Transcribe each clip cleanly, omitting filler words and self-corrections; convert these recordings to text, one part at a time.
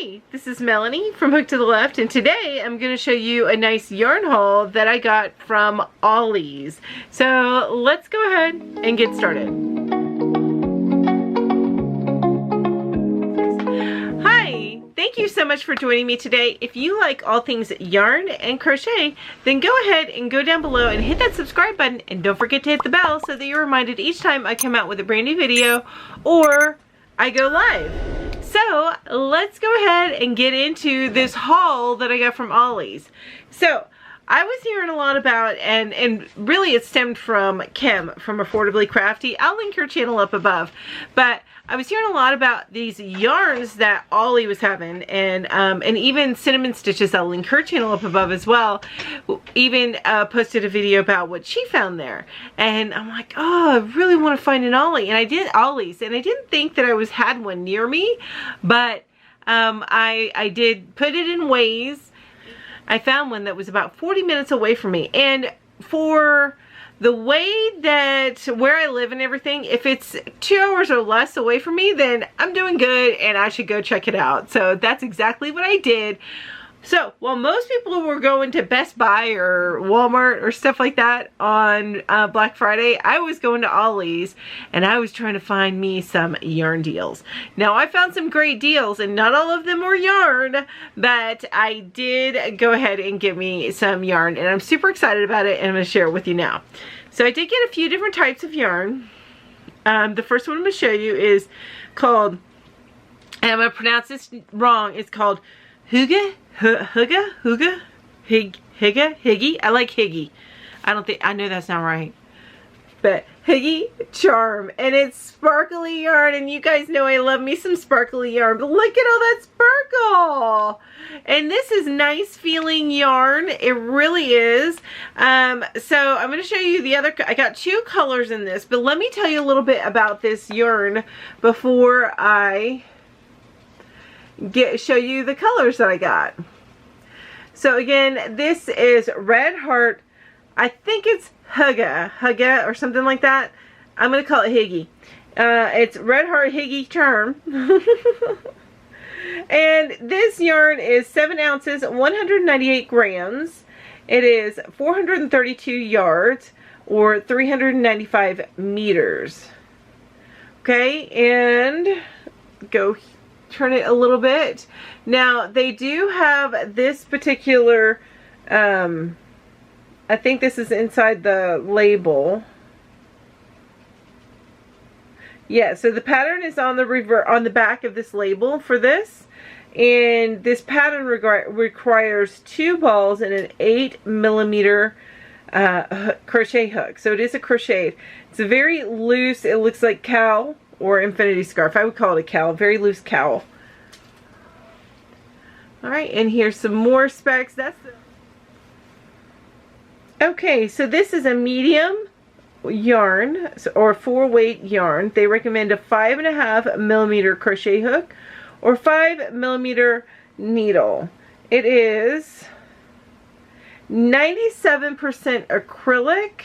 Hey, this is Melanie from Hook to the Left, and today I'm going to show you a nice yarn haul that I got from Ollie's. So let's go ahead and get started. Hi, thank you so much for joining me today. If you like all things yarn and crochet, then go ahead and go down below and hit that subscribe button, and don't forget to hit the bell so that you're reminded each time I come out with a brand new video or I go live. So let's go ahead and get into this haul that I got from Ollie's. So I was hearing a lot about, and really it stemmed from Kim from AffordablyCrafty. I'll link her channel up above. But I was hearing a lot about these yarns that Ollie was having, and even Cinnamon Stitches, I'll link her channel up above as well, even posted a video about what she found there. And I'm like, oh, I really want to find an Ollie. And I did Ollie's, and I didn't think that I had one near me, but I did put it in Waze. I found one that was about 40 minutes away from me, and for the way that where I live and everything, if it's 2 hours or less away from me, then I'm doing good and I should go check it out. So that's exactly what I did. So while most people were going to Best Buy or Walmart or stuff like that on Black Friday, I was going to Ollie's and I was trying to find me some yarn deals. Now I found some great deals, and not all of them were yarn, but I did go ahead and get me some yarn, and I'm super excited about it, and I'm going to share it with you now. So I did get a few different types of yarn. The first one I'm going to show you is called, and I'm going to pronounce this wrong, it's called Higgy. Higgy. I like Higgy. I know that's not right. But Higgy Charm, and it's sparkly yarn, and you guys know I love me some sparkly yarn, but look at all that sparkle. And this is nice feeling yarn. It really is. So I'm going to show you the other. I got two colors in this, but let me tell you a little bit about this yarn before I show you the colors that I got. So again, this is Red Heart. I think it's Hugga or something like that. I'm going to call it Higgy. It's Red Heart Higgy Charm. And this yarn is 7 ounces, 198 grams. It is 432 yards or 395 meters. Okay, and go turn it a little bit. Now they do have this particular I think this is inside the label. Yeah, so the pattern is on the back of this label for this, and this pattern requires 2 balls and an 8mm crochet hook. So it is a crochet. It's a very loose, it looks like cowl or infinity scarf. I would call it a cowl, very loose cowl. Alright, and here's some more specs. That's the okay, so this is a medium yarn, or 4-weight yarn. They recommend a 5.5mm crochet hook or 5mm needle. It is 97% acrylic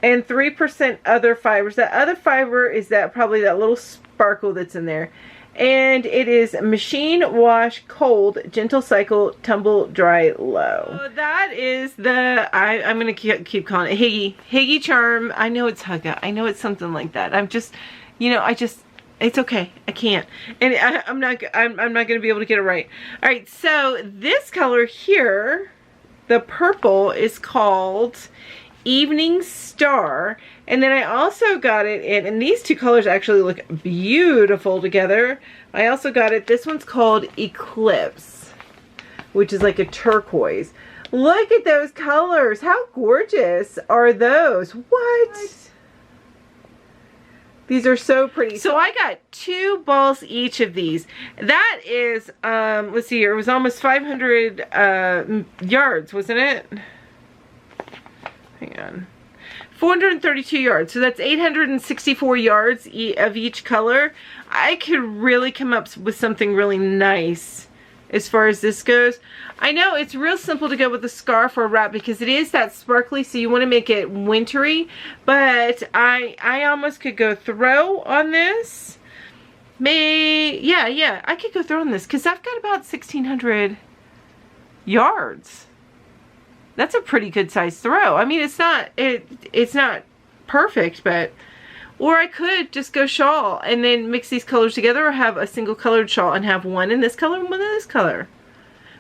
and 3% other fibers. That other fiber is probably that little sparkle that's in there. And it is machine wash cold, gentle cycle, tumble dry low. So that is the, I'm going to keep calling it Higgy Charm. I know it's Hugga. I know it's something like that. I'm just, you know, it's okay. I can't. And I'm not going to be able to get it right. All right, so this color here, the purple, is called Evening Star, and then I also got it in, and these two colors actually look beautiful together. I also got it, this one's called Eclipse, which is like a turquoise. Look at those colors. How gorgeous are those? What? These are so pretty. So I got 2 balls each of these. That is, let's see here, it was almost 500 yards, wasn't it? Hang on. 432 yards. So that's 864 yards of each color. I could really come up with something really nice as far as this goes. I know it's real simple to go with a scarf or a wrap because it is that sparkly, so you want to make it wintry, but I almost could go throw on this Yeah, I could go throwing this because I've got about 1,600 yards. That's a pretty good size throw. I mean, it's not perfect, but, or I could just go shawl and then mix these colors together, or have a single colored shawl and have one in this color and one in this color.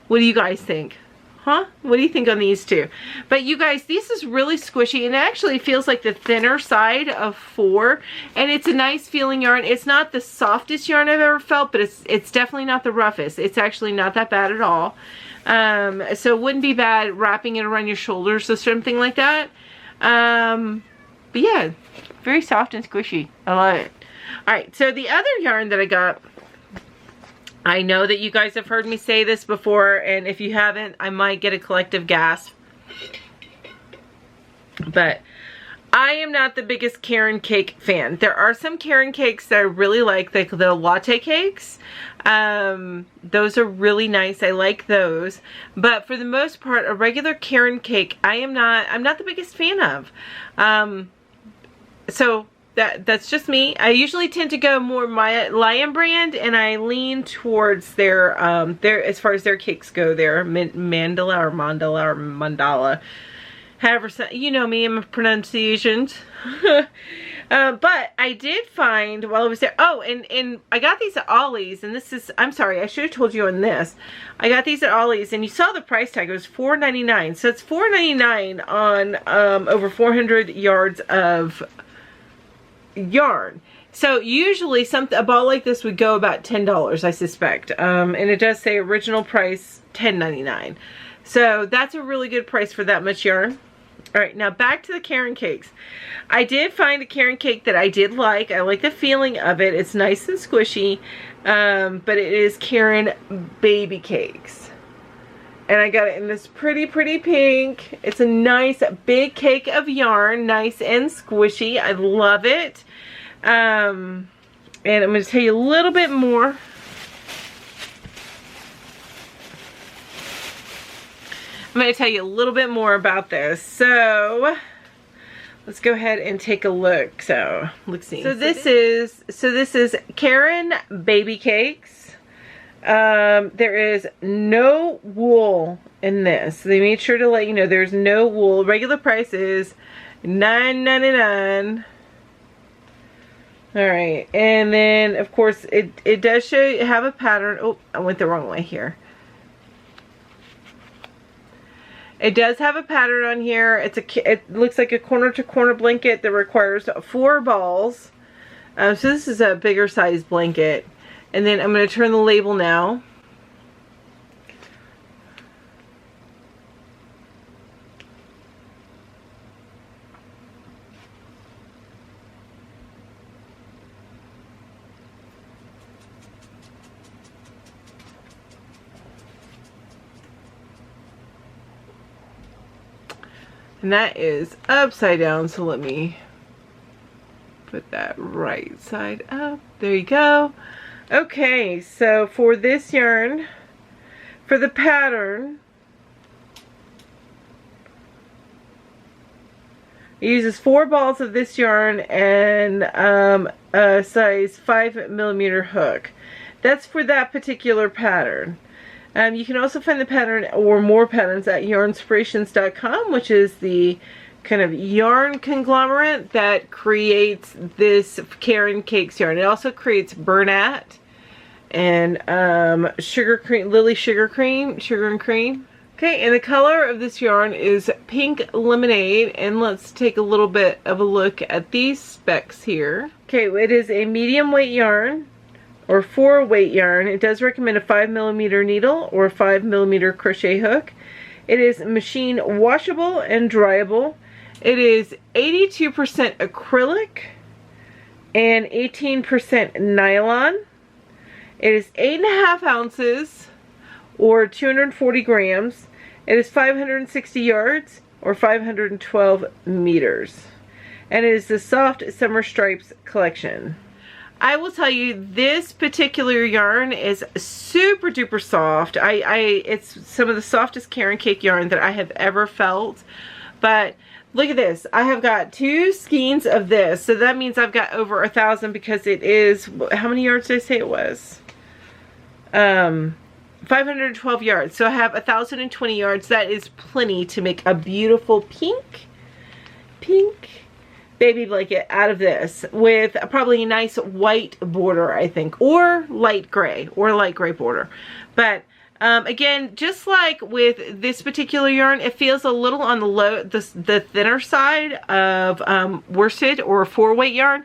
What do you guys think? Huh? What do you think on these two? But you guys, this is really squishy, and it actually feels like the thinner side of 4, and it's a nice feeling yarn. It's not the softest yarn I've ever felt, but it's definitely not the roughest. It's actually not that bad at all. So it wouldn't be bad wrapping it around your shoulders or something like that. But yeah, very soft and squishy. I love it. Alright, so the other yarn that I got, I know that you guys have heard me say this before, and if you haven't, I might get a collective gasp. But I am not the biggest Caron cake fan. There are some Caron cakes that I really like, like the latte cakes. Those are really nice. I like those. But for the most part, a regular Caron cake, I'm not the biggest fan of. So that's just me. I usually tend to go more Lion brand, and I lean towards their as far as their cakes go, their mandala. However, you know me, I'm a pronunciations. But I did find while I was there, oh, and I got these at Ollie's, and this is, I'm sorry, I should have told you on this. I got these at Ollie's, and you saw the price tag, it was $4.99. So it's $4.99 on over 400 yards of yarn. So usually a ball like this would go about $10, I suspect. And it does say original price $10.99. So that's a really good price for that much yarn. Alright, now back to the Caron cakes. I did find a Caron cake that I did like. I like the feeling of it. It's nice and squishy. But it is Caron Babycakes. And I got it in this pretty pink. It's a nice big cake of yarn. Nice and squishy. I love it. And I'm going to tell you a little bit more. I'm going to tell you a little bit more about this. So let's go ahead and take a look. So let's see. So this is Caron Babycakes. There is no wool in this. They made sure to let you know there's no wool. Regular price is $9.99. Alright, and then of course it does have a pattern. Oh, I went the wrong way here. It does have a pattern on here. It looks like a corner to corner blanket that requires 4 balls. So this is a bigger size blanket. And then I'm going to turn the label now. And that is upside down, so let me put that right side up. There you go. Okay, so for this yarn, for the pattern, it uses 4 balls of this yarn and a size 5mm hook. That's for that particular pattern. You can also find the pattern or more patterns at yarnspirations.com, which is the kind of yarn conglomerate that creates this Caron Cakes yarn. It also creates Bernat and sugar and cream. Okay, and the color of this yarn is Pink Lemonade, and let's take a little bit of a look at these specs here. Okay, it is a medium weight yarn, or 4 weight yarn. It does recommend a 5mm needle or a 5mm crochet hook. It is machine washable and dryable. It is 82% acrylic and 18% nylon. It is 8.5 ounces or 240 grams. It is 560 yards or 512 meters. And it is the Soft Summer Stripes collection. I will tell you, this particular yarn is super duper soft. It's some of the softest Caron cake yarn that I have ever felt. But look at this. I have got 2 skeins of this. So that means I've got over 1,000 because it is, how many yards did I say it was? 512 yards. So I have 1,020 yards. That is plenty to make a beautiful pink baby blanket out of this with probably a nice white border, I think, or light gray border. But again, just like with this particular yarn, it feels a little on the thinner side of worsted or a 4-weight yarn,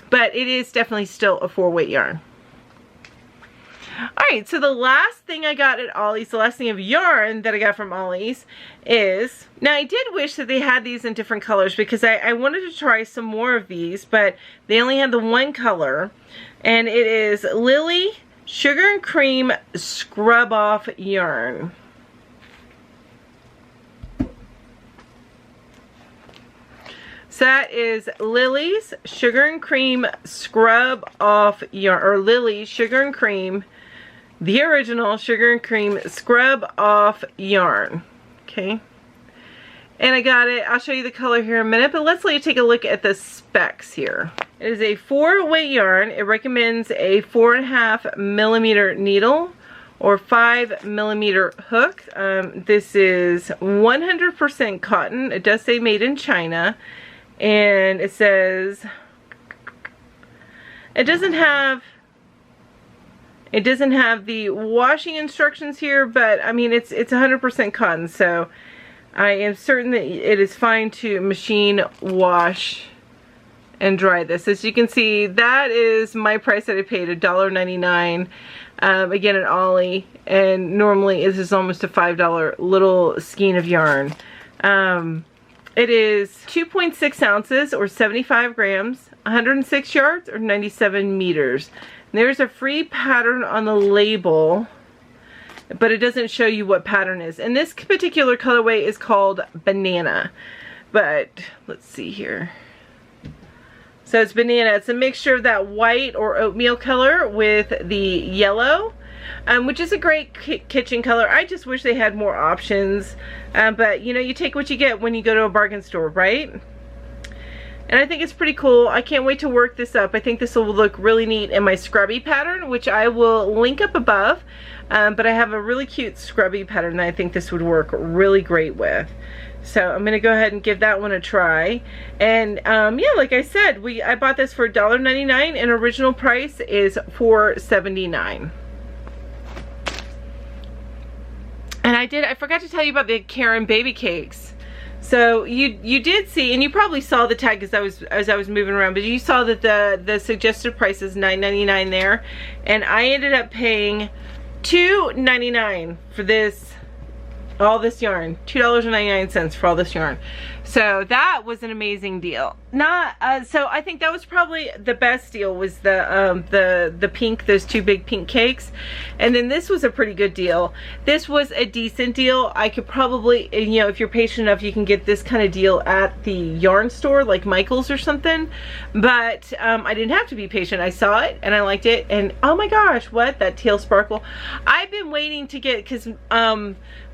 but it is definitely still a 4-weight yarn. Alright, so the last thing I got at Ollie's, the last thing of yarn that I got from Ollie's is, now I did wish that they had these in different colors because I wanted to try some more of these, but they only had the one color, and it is Lily Sugar and Cream Scrub Off Yarn. So that is Lily's Sugar and Cream Scrub Off Yarn, or Lily Sugar and Cream, the original Sugar and Cream Scrub Off Yarn. Okay. And I got it. I'll show you the color here in a minute, but let's let you take a look at the specs here. It is a 4-weight yarn. It recommends a 4.5 millimeter needle or 5 millimeter hook. This is 100% cotton. It does say made in China. And it says, it doesn't have the washing instructions here, but I mean it's 100% cotton, so I am certain that it is fine to machine wash and dry this. As you can see, that is my price that I paid, $1.99, again at Ollie, and normally this is almost a $5 little skein of yarn. It is 2.6 ounces or 75 grams, 106 yards or 97 meters. There's a free pattern on the label, but it doesn't show you what pattern is. And this particular colorway is called Banana. But let's see here. So it's Banana. It's a mixture of that white or oatmeal color with the yellow, which is a great kitchen color. I just wish they had more options. But you know, you take what you get when you go to a bargain store, right? And I think it's pretty cool. I can't wait to work this up. I think this will look really neat in my scrubby pattern, which I will link up above. But I have a really cute scrubby pattern that I think this would work really great with. So I'm going to go ahead and give that one a try. And yeah, like I said, I bought this for $1.99 and original price is $4.79. And I forgot to tell you about the Karen Babycakes. So you did see, and you probably saw the tag as I was moving around, but you saw that the suggested price is $9.99 there, and I ended up paying $2.99 for this, all this yarn. $2.99 for all this yarn. So that was an amazing deal. So I think that was probably the best deal, was the pink, those 2 big pink cakes. And then this was a pretty good deal. This was a decent deal. I could probably, you know, if you're patient enough, you can get this kind of deal at the yarn store like Michael's or something. But I didn't have to be patient. I saw it and I liked it, and oh my gosh, what, that teal sparkle. I've been waiting to get, because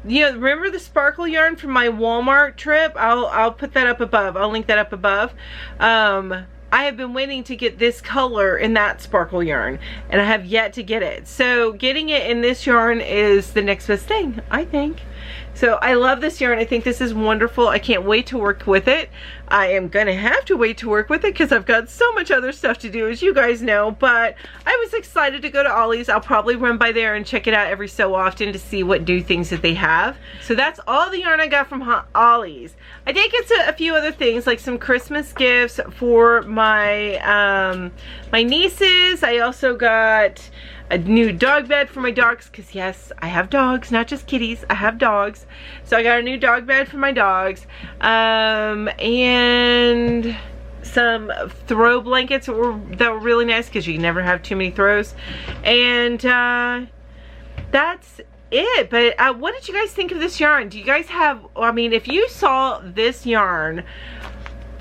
you know, remember the sparkle yarn from my Walmart trip? I'll put that up above. I'll link that up above. I have been waiting to get this color in that sparkle yarn, and I have yet to get it. So getting it in this yarn is the next best thing, I think. So I love this yarn. I think this is wonderful. I can't wait to work with it. I am gonna have to wait to work with it because I've got so much other stuff to do, as you guys know, but I was excited to go to Ollie's. I'll probably run by there and check it out every so often to see what new things that they have. So that's all the yarn I got from Ollie's. I did get a few other things, like some Christmas gifts for my my nieces. I also got a new dog bed for my dogs, because yes, I have dogs, not just kitties, I have dogs. So I got a new dog bed for my dogs, and some throw blankets that were really nice, because you never have too many throws. And that's it. But what did you guys think of this yarn? Do you guys have, I mean, if you saw this yarn,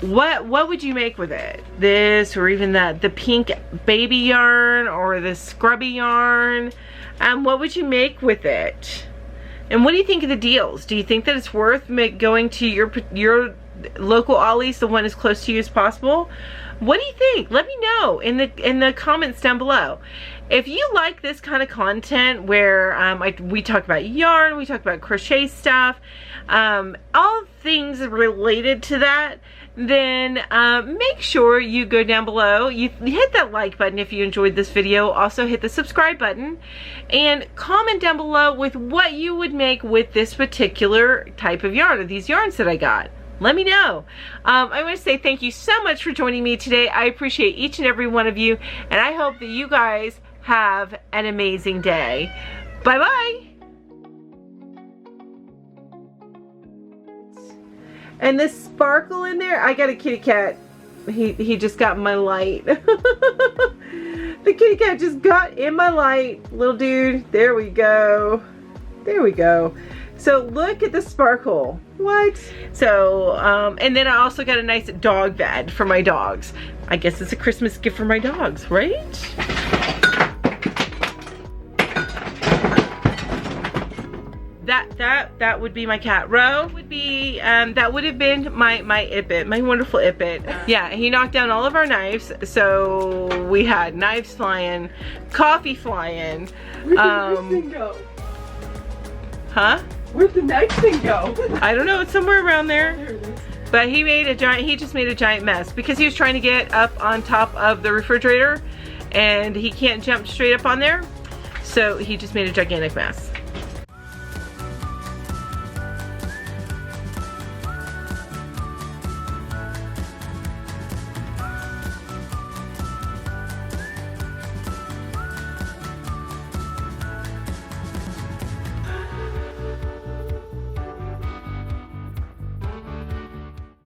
what would you make with it? This, or even the pink baby yarn, or the scrubby yarn? What would you make with it? And what do you think of the deals? Do you think that it's worth going to your local Ollie's, the one as close to you as possible? What do you think? Let me know in the comments down below. If you like this kind of content where we talk about yarn, we talk about crochet stuff, all things related to that, then make sure you go down below. You hit that like button if you enjoyed this video. Also hit the subscribe button and comment down below with what you would make with this particular type of yarn, or these yarns that I got. Let me know. I want to say thank you so much for joining me today. I appreciate each and every one of you, and I hope that you guys have an amazing day. Bye bye. And this sparkle in there, I got a kitty cat. He just got in my light. The kitty cat just got in my light. Little dude, there we go. There we go. So look at the sparkle. What? So, and then I also got a nice dog bed for my dogs. I guess it's a Christmas gift for my dogs, right? That would be my cat. Ro would be, that would have been my Ippet, my wonderful Ippet. Yeah, he knocked down all of our knives. So we had knives flying, coffee flying. Where'd the knife thing go? Huh? Where'd the knife thing go? I don't know, it's somewhere around there. There it is. But he just made a giant mess because he was trying to get up on top of the refrigerator and he can't jump straight up on there. So he just made a gigantic mess.